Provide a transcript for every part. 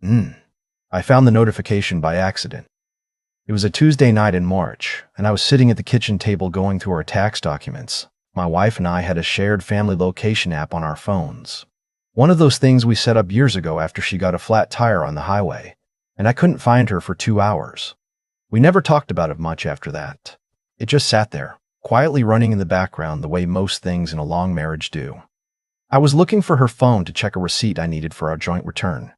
I found the notification by accident. It was a Tuesday night in March, and I was sitting at the kitchen table going through our tax documents. My wife and I had a shared family location app on our phones. One of those things we set up years ago after she got a flat tire on the highway, and I couldn't find her for 2 hours. We never talked about it much after that. It just sat there, quietly running in the background the way most things in a long marriage do. I was looking for her phone to check a receipt I needed for our joint return.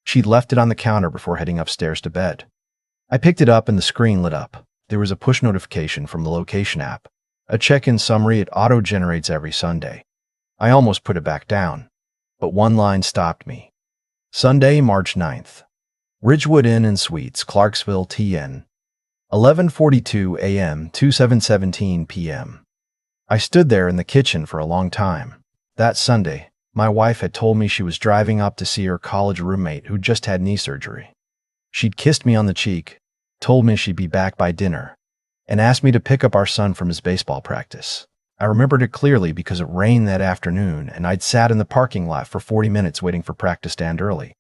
She'd left it on the counter before heading upstairs to bed. I picked it up and the screen lit up. There was a push notification from the location app. A check-in summary it auto-generates every Sunday. I almost put it back down, but one line stopped me. Sunday, March 9th. Ridgewood Inn and Suites, Clarksville, TN. 11:42 a.m. to 7:17 p.m. I stood there in the kitchen for a long time. That Sunday, my wife had told me she was driving up to see her college roommate who just had knee surgery. She'd kissed me on the cheek, told me she'd be back by dinner, and asked me to pick up our son from his baseball practice. I remembered it clearly because it rained that afternoon and I'd sat in the parking lot for 40 minutes waiting for practice to end early.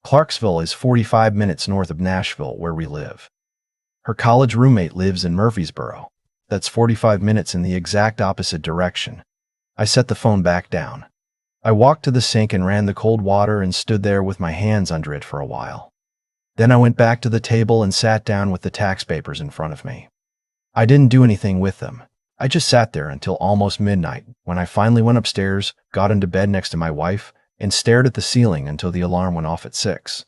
Clarksville is 45 minutes north of Nashville, where we live. Her college roommate lives in Murfreesboro. That's 45 minutes in the exact opposite direction. I set the phone back down. I walked to the sink and ran the cold water and stood there with my hands under it for a while. Then I went back to the table and sat down with the tax papers in front of me. I didn't do anything with them. I just sat there until almost midnight, when I finally went upstairs, got into bed next to my wife, and stared at the ceiling until the alarm went off at 6.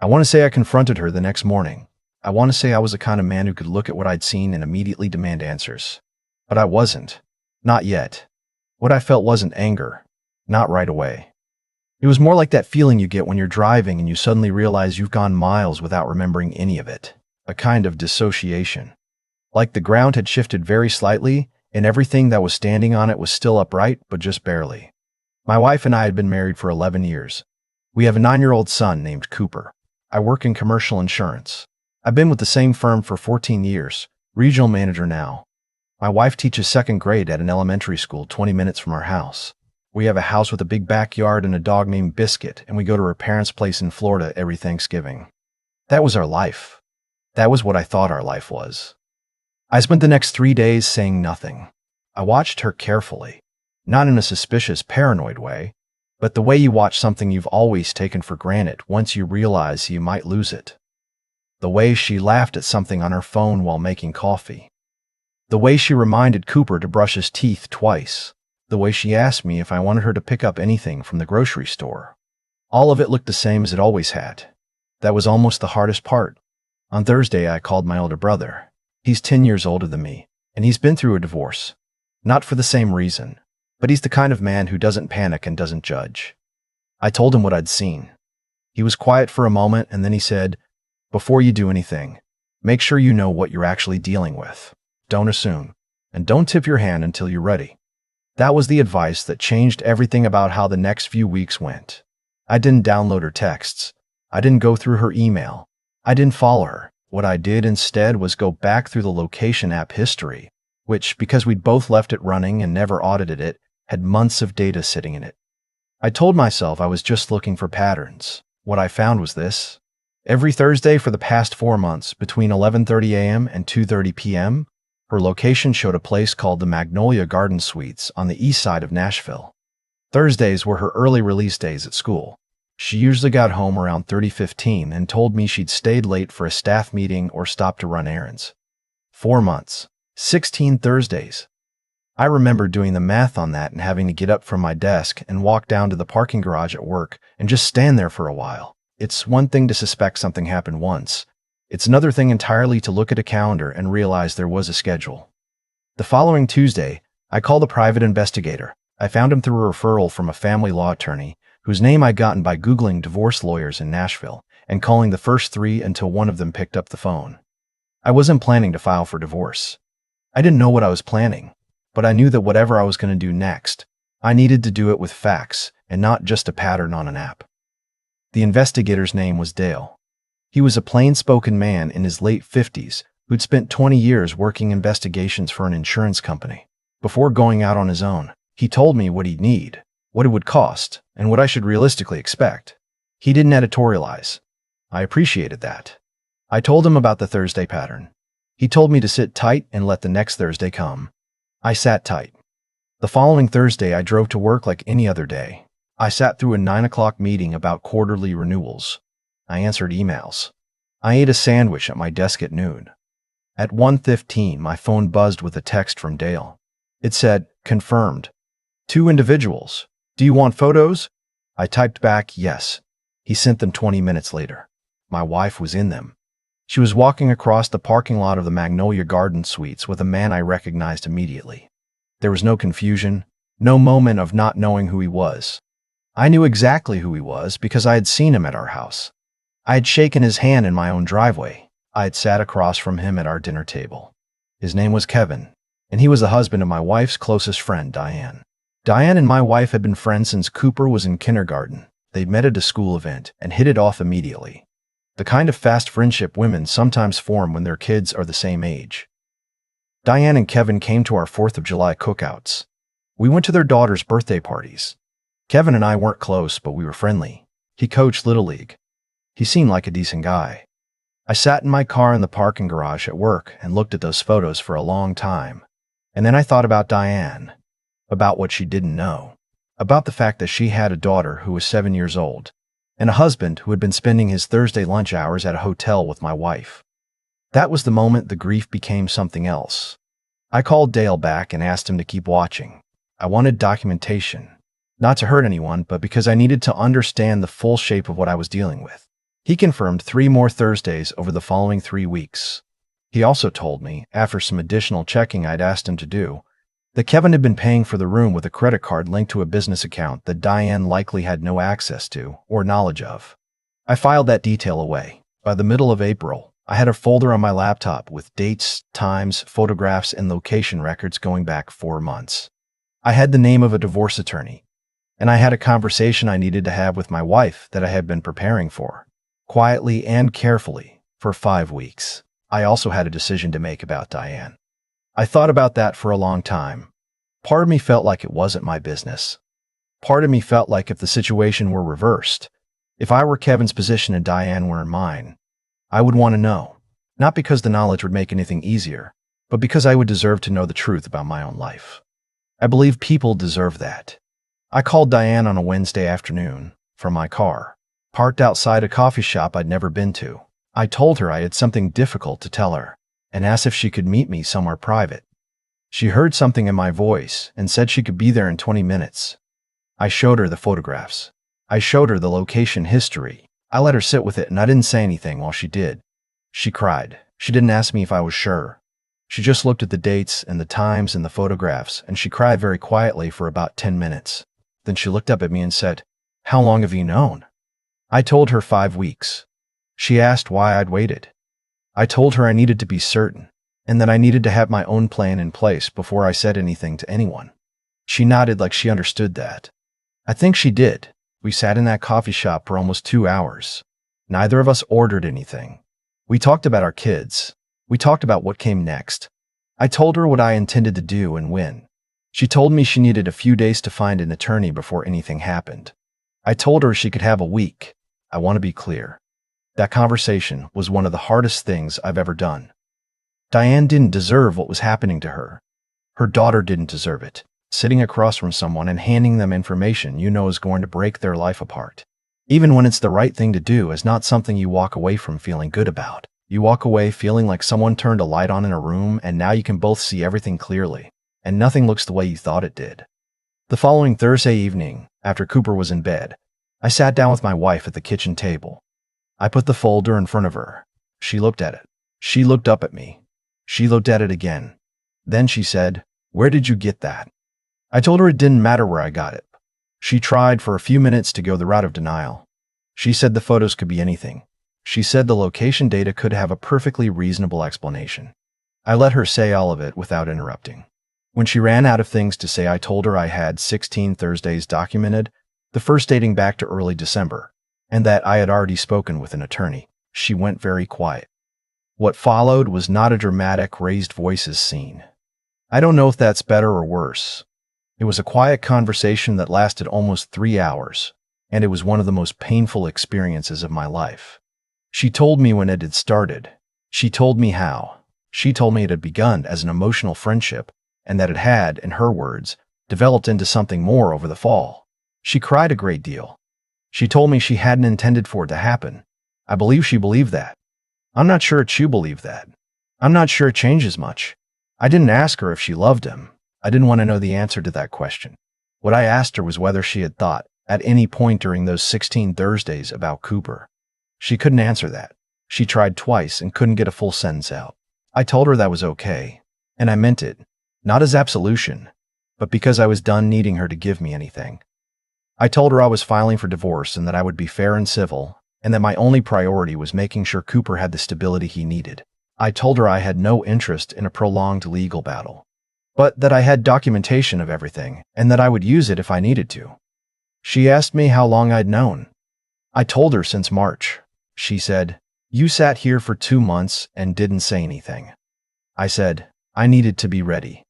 I want to say I confronted her the next morning. I want to say I was the kind of man who could look at what I'd seen and immediately demand answers. But I wasn't. Not yet. What I felt wasn't anger. Not right away. It was more like that feeling you get when you're driving and you suddenly realize you've gone miles without remembering any of it. A kind of dissociation. Like the ground had shifted very slightly, and everything that was standing on it was still upright, but just barely. My wife and I had been married for 11 years. We have a 9-year-old son named Cooper. I work in commercial insurance. I've been with the same firm for 14 years, regional manager now. My wife teaches second grade at an elementary school 20 minutes from our house. We have a house with a big backyard and a dog named Biscuit, and we go to her parents' place in Florida every Thanksgiving. That was our life. That was what I thought our life was. I spent the next 3 days saying nothing. I watched her carefully, not in a suspicious, paranoid way, but the way you watch something you've always taken for granted once you realize you might lose it. The way she laughed at something on her phone while making coffee. The way she reminded Cooper to brush his teeth twice. The way she asked me if I wanted her to pick up anything from the grocery store. All of it looked the same as it always had. That was almost the hardest part. On Thursday, I called my older brother. He's 10 years older than me, and he's been through a divorce. Not for the same reason, but he's the kind of man who doesn't panic and doesn't judge. I told him what I'd seen. He was quiet for a moment, and then he said, "Before you do anything, make sure you know what you're actually dealing with. Don't assume, and don't tip your hand until you're ready." That was the advice that changed everything about how the next few weeks went. I didn't download her texts. I didn't go through her email. I didn't follow her. What I did instead was go back through the location app history, which, because we'd both left it running and never audited it, had months of data sitting in it. I told myself I was just looking for patterns. What I found was this. Every Thursday for the past 4 months, between 11:30 a.m. and 2:30 p.m., her location showed a place called the Magnolia Garden Suites on the east side of Nashville. Thursdays were her early release days at school. She usually got home around 30:15 and told me she'd stayed late for a staff meeting or stopped to run errands. 4 months. 16 Thursdays. I remember doing the math on that and having to get up from my desk and walk down to the parking garage at work and just stand there for a while. It's one thing to suspect something happened once. It's another thing entirely to look at a calendar and realize there was a schedule. The following Tuesday, I called a private investigator. I found him through a referral from a family law attorney whose name I'd gotten by Googling divorce lawyers in Nashville and calling the first 3 until one of them picked up the phone. I wasn't planning to file for divorce. I didn't know what I was planning, but I knew that whatever I was going to do next, I needed to do it with facts and not just a pattern on an app. The investigator's name was Dale. He was a plain-spoken man in his late 50s who'd spent 20 years working investigations for an insurance company. Before going out on his own, he told me what he'd need, what it would cost, and what I should realistically expect. He didn't editorialize. I appreciated that. I told him about the Thursday pattern. He told me to sit tight and let the next Thursday come. I sat tight. The following Thursday, I drove to work like any other day. I sat through a 9 o'clock meeting about quarterly renewals. I answered emails. I ate a sandwich at my desk at noon. At 1:15, my phone buzzed with a text from Dale. It said, "Confirmed. 2 individuals. Do you want photos?" I typed back, "Yes." He sent them 20 minutes later. My wife was in them. She was walking across the parking lot of the Magnolia Garden Suites with a man I recognized immediately. There was no confusion, no moment of not knowing who he was. I knew exactly who he was because I had seen him at our house. I had shaken his hand in my own driveway. I had sat across from him at our dinner table. His name was Kevin, and he was the husband of my wife's closest friend, Diane. Diane and my wife had been friends since Cooper was in kindergarten. They'd met at a school event and hit it off immediately. The kind of fast friendship women sometimes form when their kids are the same age. Diane and Kevin came to our 4th of July cookouts. We went to their daughters' birthday parties. Kevin and I weren't close, but we were friendly. He coached Little League. He seemed like a decent guy. I sat in my car in the parking garage at work and looked at those photos for a long time. And then I thought about Diane, about what she didn't know, about the fact that she had a daughter who was 7 years old, and a husband who had been spending his Thursday lunch hours at a hotel with my wife. That was the moment the grief became something else. I called Dale back and asked him to keep watching. I wanted documentation. Not to hurt anyone, but because I needed to understand the full shape of what I was dealing with. He confirmed 3 more Thursdays over the following 3 weeks. He also told me, after some additional checking I'd asked him to do, that Kevin had been paying for the room with a credit card linked to a business account that Diane likely had no access to or knowledge of. I filed that detail away. By the middle of April, I had a folder on my laptop with dates, times, photographs, and location records going back 4 months. I had the name of a divorce attorney, and I had a conversation I needed to have with my wife that I had been preparing for, quietly and carefully, for 5 weeks. I also had a decision to make about Diane. I thought about that for a long time. Part of me felt like it wasn't my business. Part of me felt like if the situation were reversed, if I were Kevin's position and Diane were in mine, I would want to know, not because the knowledge would make anything easier, but because I would deserve to know the truth about my own life. I believe people deserve that. I called Diane on a Wednesday afternoon from my car, parked outside a coffee shop I'd never been to. I told her I had something difficult to tell her and asked if she could meet me somewhere private. She heard something in my voice and said she could be there in 20 minutes. I showed her the photographs. I showed her the location history. I let her sit with it and I didn't say anything while she did. She cried. She didn't ask me if I was sure. She just looked at the dates and the times and the photographs, and she cried very quietly for about 10 minutes. Then she looked up at me and said, "How long have you known?" I told her 5 weeks. She asked why I'd waited. I told her I needed to be certain, and that I needed to have my own plan in place before I said anything to anyone. She nodded like she understood that. I think she did. We sat in that coffee shop for almost 2 hours. Neither of us ordered anything. We talked about our kids. We talked about what came next. I told her what I intended to do and when. She told me she needed a few days to find an attorney before anything happened. I told her she could have a week. I want to be clear. That conversation was one of the hardest things I've ever done. Diane didn't deserve what was happening to her. Her daughter didn't deserve it. Sitting across from someone and handing them information you know is going to break their life apart. Even when it's the right thing to do is not something you walk away from feeling good about. You walk away feeling like someone turned a light on in a room and now you can both see everything clearly, and nothing looks the way you thought it did. The following Thursday evening, after Cooper was in bed, I sat down with my wife at the kitchen table. I put the folder in front of her. She looked at it. She looked up at me. She looked at it again. Then she said, "Where did you get that?" I told her it didn't matter where I got it. She tried for a few minutes to go the route of denial. She said the photos could be anything. She said the location data could have a perfectly reasonable explanation. I let her say all of it without interrupting. When she ran out of things to say, I told her I had 16 Thursdays documented, the first dating back to early December, and that I had already spoken with an attorney. She went very quiet. What followed was not a dramatic raised voices scene. I don't know if that's better or worse. It was a quiet conversation that lasted almost 3 hours, and it was one of the most painful experiences of my life. She told me when it had started. She told me how. She told me it had begun as an emotional friendship and that it had, in her words, developed into something more over the fall. She cried a great deal. She told me she hadn't intended for it to happen. I believe she believed that. I'm not sure Chu believed that. I'm not sure it changes much. I didn't ask her if she loved him. I didn't want to know the answer to that question. What I asked her was whether she had thought, at any point during those 16 Thursdays, about Cooper. She couldn't answer that. She tried twice and couldn't get a full sentence out. I told her that was okay, and I meant it, not as absolution, but because I was done needing her to give me anything. I told her I was filing for divorce and that I would be fair and civil, and that my only priority was making sure Cooper had the stability he needed. I told her I had no interest in a prolonged legal battle, but that I had documentation of everything and that I would use it if I needed to. She asked me how long I'd known. I told her since March. She said, "You sat here for 2 months and didn't say anything." I said, "I needed to be ready."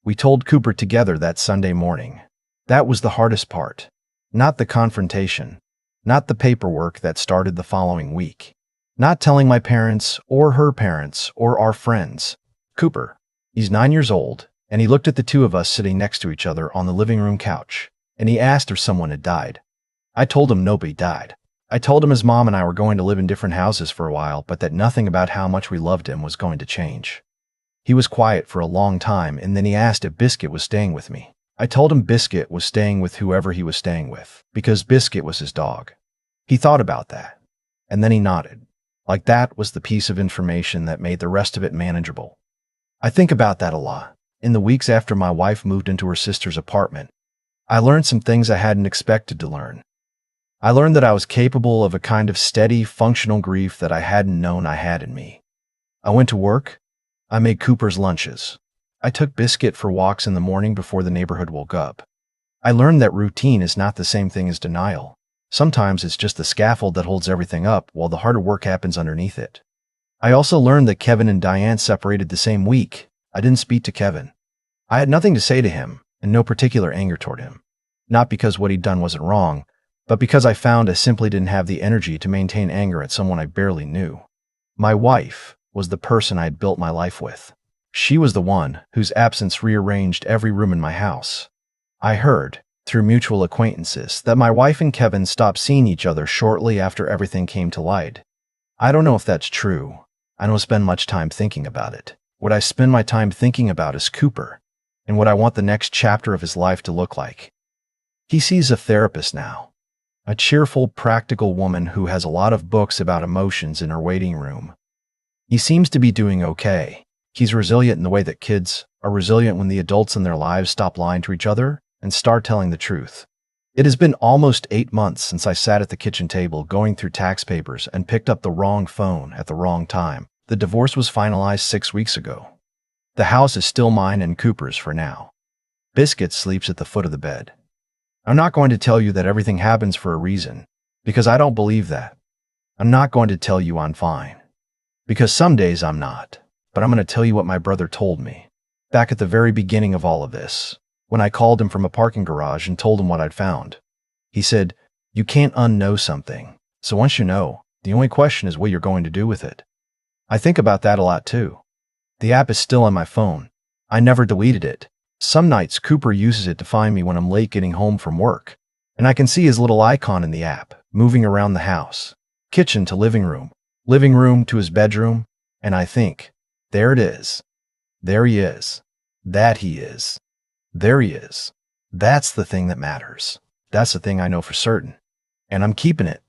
We told Cooper together that Sunday morning. That was the hardest part. Not the confrontation. Not the paperwork that started the following week. Not telling my parents or her parents or our friends. Cooper. He's 9 years old, and he looked at the two of us sitting next to each other on the living room couch, and he asked if someone had died. I told him nobody died. I told him his mom and I were going to live in different houses for a while, but that nothing about how much we loved him was going to change. He was quiet for a long time, and then he asked if Biscuit was staying with me. I told him Biscuit was staying with whoever he was staying with, because Biscuit was his dog. He thought about that, and then he nodded. Like that was the piece of information that made the rest of it manageable. I think about that a lot. In the weeks after my wife moved into her sister's apartment, I learned some things I hadn't expected to learn. I learned that I was capable of a kind of steady, functional grief that I hadn't known I had in me. I went to work. I made Cooper's lunches. I took Biscuit for walks in the morning before the neighborhood woke up. I learned that routine is not the same thing as denial. Sometimes it's just the scaffold that holds everything up while the harder work happens underneath it. I also learned that Kevin and Diane separated the same week. I didn't speak to Kevin. I had nothing to say to him, and no particular anger toward him. Not because what he'd done wasn't wrong, but because I found I simply didn't have the energy to maintain anger at someone I barely knew. My wife was the person I had built my life with. She was the one whose absence rearranged every room in my house. I heard, through mutual acquaintances, that my wife and Kevin stopped seeing each other shortly after everything came to light. I don't know if that's true. I don't spend much time thinking about it. What I spend my time thinking about is Cooper, and what I want the next chapter of his life to look like. He sees a therapist now. A cheerful, practical woman who has a lot of books about emotions in her waiting room. He seems to be doing okay. He's resilient in the way that kids are resilient when the adults in their lives stop lying to each other and start telling the truth. It has been almost 8 months since I sat at the kitchen table going through tax papers and picked up the wrong phone at the wrong time. The divorce was finalized 6 weeks ago. The house is still mine and Cooper's for now. Biscuit sleeps at the foot of the bed. I'm not going to tell you that everything happens for a reason, because I don't believe that. I'm not going to tell you I'm fine, because some days I'm not. But I'm going to tell you what my brother told me, back at the very beginning of all of this, when I called him from a parking garage and told him what I'd found. He said, "You can't unknow something, so once you know, the only question is what you're going to do with it." I think about that a lot too. The app is still on my phone. I never deleted it. Some nights Cooper uses it to find me when I'm late getting home from work, and I can see his little icon in the app, moving around the house, kitchen to living room to his bedroom, and I think, there it is. There he is. That he is. There he is. That's the thing that matters. That's the thing I know for certain. And I'm keeping it.